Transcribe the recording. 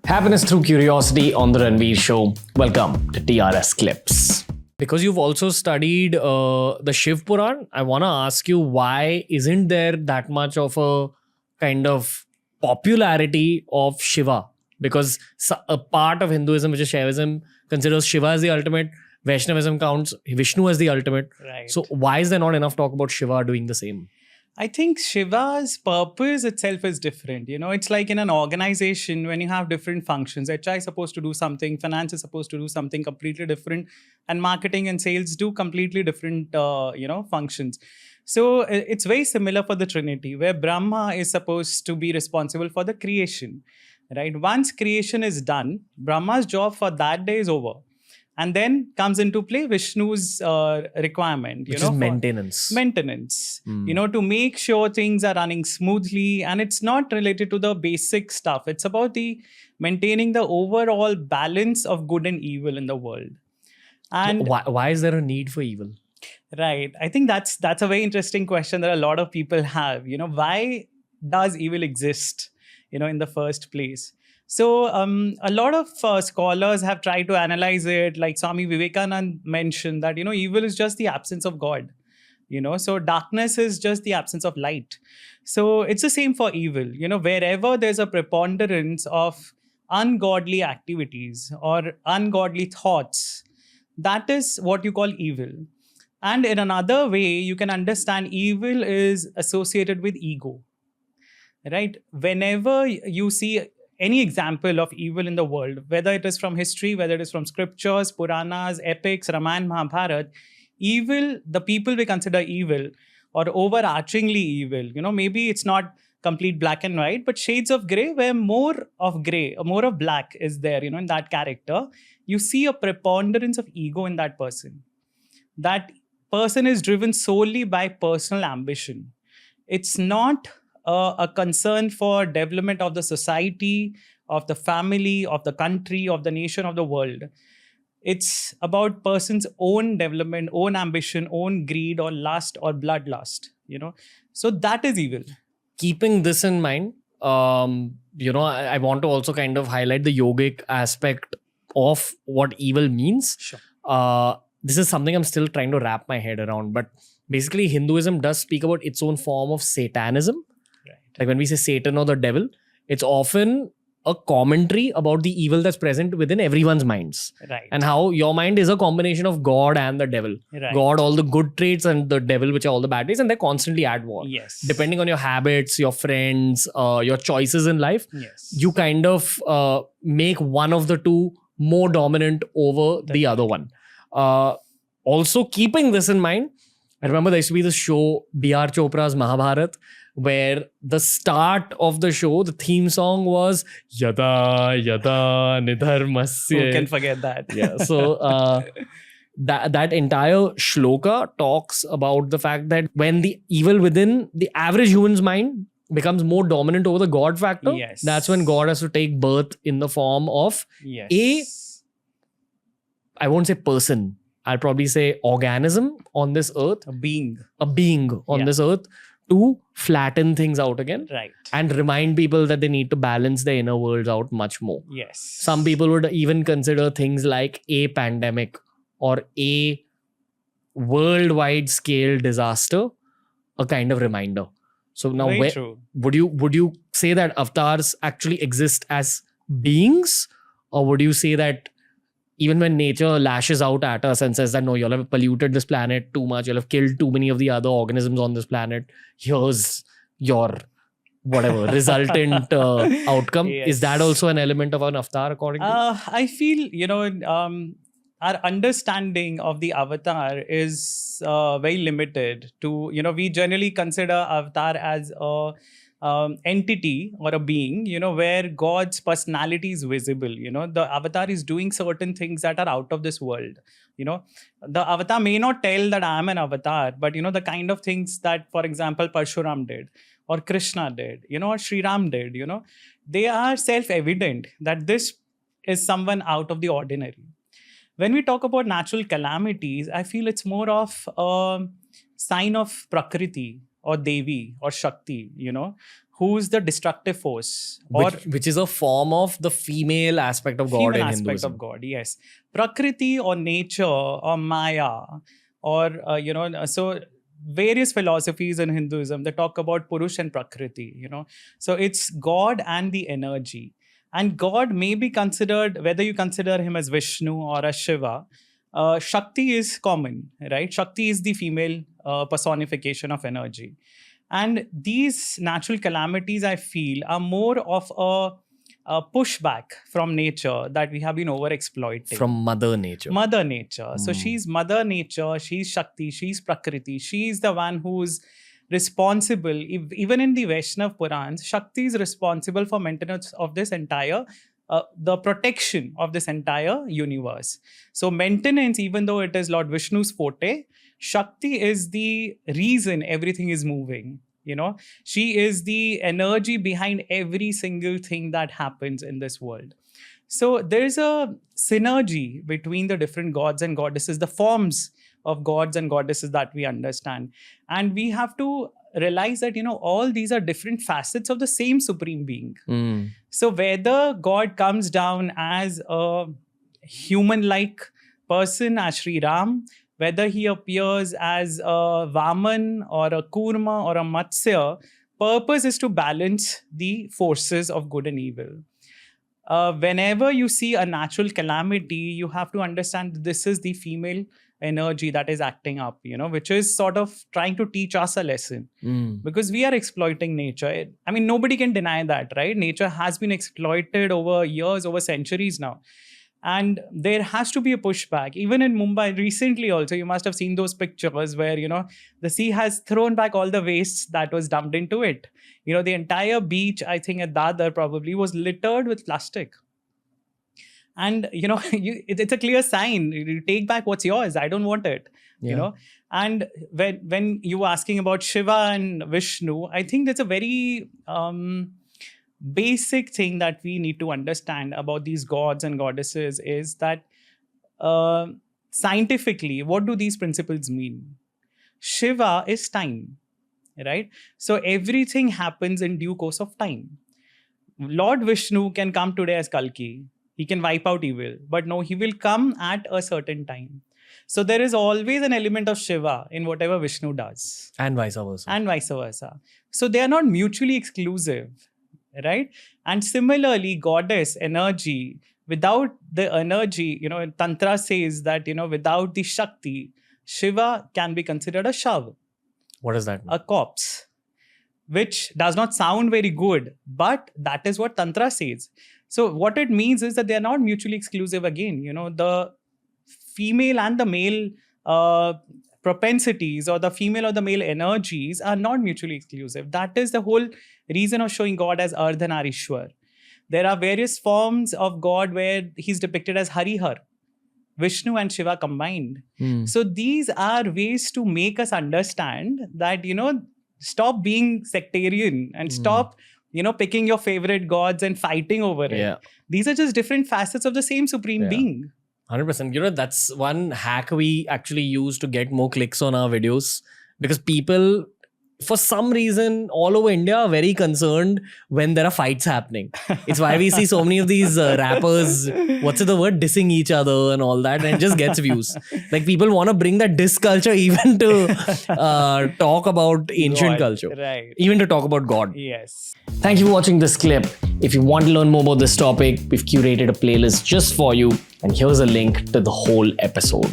Happiness through curiosity on the Ranveer Show. Welcome to TRS Clips. Because you've also studied the Shiv Puran, I want to ask you, why isn't there that much of a kind of popularity of Shiva? Because a part of Hinduism, which is Shaivism, considers Shiva as the ultimate. Vaishnavism counts Vishnu as the ultimate. Right. So why is there not enough talk about Shiva doing the same? I think Shiva's purpose itself is different. It's like in an organization when you have different functions. HR is supposed to do something, finance is supposed to do something completely different, and marketing and sales do completely different, functions. So it's very similar for the Trinity, where Brahma is supposed to be responsible for the creation, right? Once creation is done, Brahma's job for that day is over. And then comes into play Vishnu's requirement, Which is maintenance. Maintenance, to make sure things are running smoothly. And it's not related to the basic stuff. It's about the maintaining the overall balance of good and evil in the world. And why is there a need for evil? Right. I think that's a very interesting question that a lot of people have. Why does evil exist, in the first place? So a lot of scholars have tried to analyze it. Like Swami Vivekananda mentioned that, evil is just the absence of God. So darkness is just the absence of light. So it's the same for evil. Wherever there's a preponderance of ungodly activities or ungodly thoughts, that is what you call evil. And in another way, you can understand evil is associated with ego, right? Whenever you see any example of evil in the world, whether it is from history, whether it is from scriptures, Puranas, epics, Ramayana, Mahabharata, evil, the people we consider evil or overarchingly evil, maybe it's not complete black and white, but shades of gray, where more of gray, or more of black is there, in that character. You see a preponderance of ego in that person. That person is driven solely by personal ambition. It's not a concern for development of the society, of the family, of the country, of the nation, of the world. It's about person's own development, own ambition, own greed or lust or bloodlust, So that is evil. Keeping this in mind, I want to also kind of highlight the yogic aspect of what evil means. Sure. This is something I'm still trying to wrap my head around. But basically, Hinduism does speak about its own form of Satanism. Like when we say Satan or the devil, it's often a commentary about the evil that's present within everyone's minds. Right. And how your mind is a combination of God and the devil. Right. God, all the good traits, and the devil, which are all the bad traits, and they're constantly at war. Yes. Depending on your habits, your friends, your choices in life, yes, you kind of make one of the two more dominant over the other one. Also, keeping this in mind, I remember there used to be this show, B.R. Chopra's Mahabharata, where the start of the show, the theme song was Yada Yada Nidharmasya. Who can forget that? Yeah. So that entire shloka talks about the fact that when the evil within the average human's mind becomes more dominant over the God factor, Yes. that's when God has to take birth in the form of I won't say person, I'll probably say organism on this earth. A being on this earth, to flatten things out again. Right. And remind people that they need to balance their inner worlds out much more. Yes. Some people would even consider things like a pandemic or a worldwide scale disaster a kind of reminder. So now, would you say that avatars actually exist as beings, or would you say that even when nature lashes out at us and says that, no, you'll have polluted this planet too much, you'll have killed too many of the other organisms on this planet, here's your whatever resultant outcome? Yes. Is that also an element of an avatar, according to you? I feel, our understanding of the avatar is very limited to, we generally consider avatar as a entity or a being, where God's personality is visible. The avatar is doing certain things that are out of this world. The avatar may not tell that I am an avatar, but the kind of things that, for example, Parshuram did, or Krishna did, or Sri Ram did, they are self-evident that this is someone out of the ordinary. When we talk about natural calamities, I feel it's more of a sign of Prakriti or Devi or Shakti, who's the destructive force, which is a form of the female aspect of God female in aspect Hinduism. of God. Yes, Prakriti or nature or Maya, or so various philosophies in Hinduism, they talk about Purush and Prakriti. So it's God and the energy. And God may be considered, whether you consider him as Vishnu or as Shiva, Shakti is common, right? Shakti is the female personification of energy. And these natural calamities, I feel, are more of a pushback from nature that we have been overexploiting. From Mother Nature. Mother Nature. So she's Mother Nature, she's Shakti, she's Prakriti. She's the one who's responsible. Even in the Vishnupuranas Purans, Shakti is responsible for maintenance of this entire the protection of this entire universe. So maintenance, even though it is Lord Vishnu's forte, Shakti is the reason everything is moving. She is the energy behind every single thing that happens in this world. So there's a synergy between the different gods and goddesses, the forms of gods and goddesses that we understand. And we have to realize that, all these are different facets of the same supreme being. So whether God comes down as a human-like person, as Sri Ram, whether he appears as a Vaman or a Kurma or a Matsya, purpose is to balance the forces of good and evil. Whenever you see a natural calamity, you have to understand this is the female energy that is acting up, which is sort of trying to teach us a lesson. Because we are exploiting nature. I mean, nobody can deny that, right? Nature has been exploited over years, over centuries now. And there has to be a pushback. Even in Mumbai recently also, you must have seen those pictures where, the sea has thrown back all the waste that was dumped into it. The entire beach, I think at Dadar probably, was littered with plastic. And, it's a clear sign. You take back what's yours. I don't want it, And when you were asking about Shiva and Vishnu, I think that's a very basic thing that we need to understand about these gods and goddesses is that scientifically, what do these principles mean? Shiva is time, right? So everything happens in due course of time. Lord Vishnu can come today as Kalki. He can wipe out evil. But no, he will come at a certain time. So there is always an element of Shiva in whatever Vishnu does. And vice versa. So they are not mutually exclusive, right? And similarly, goddess energy, without the energy, Tantra says that, without the Shakti, Shiva can be considered a shav. What does that mean? A corpse, which does not sound very good, but that is what Tantra says. So what it means is that they are not mutually exclusive again. The female and the male propensities or the female or the male energies are not mutually exclusive. That is the whole reason of showing God as Ardhanarishwar. There are various forms of God where he's depicted as Harihar, Vishnu and Shiva combined. So these are ways to make us understand that, stop being sectarian and stop, picking your favorite gods and fighting over it. Yeah. These are just different facets of the same supreme being. 100%. That's one hack we actually use to get more clicks on our videos, because people, for some reason, all over India are very concerned when there are fights happening. It's why we see so many of these rappers, dissing each other and all that, and it just gets views. Like, people want to bring that diss culture even to talk about ancient culture. Right. Even to talk about God. Yes. Thank you for watching this clip. If you want to learn more about this topic, we've curated a playlist just for you, and here's a link to the whole episode.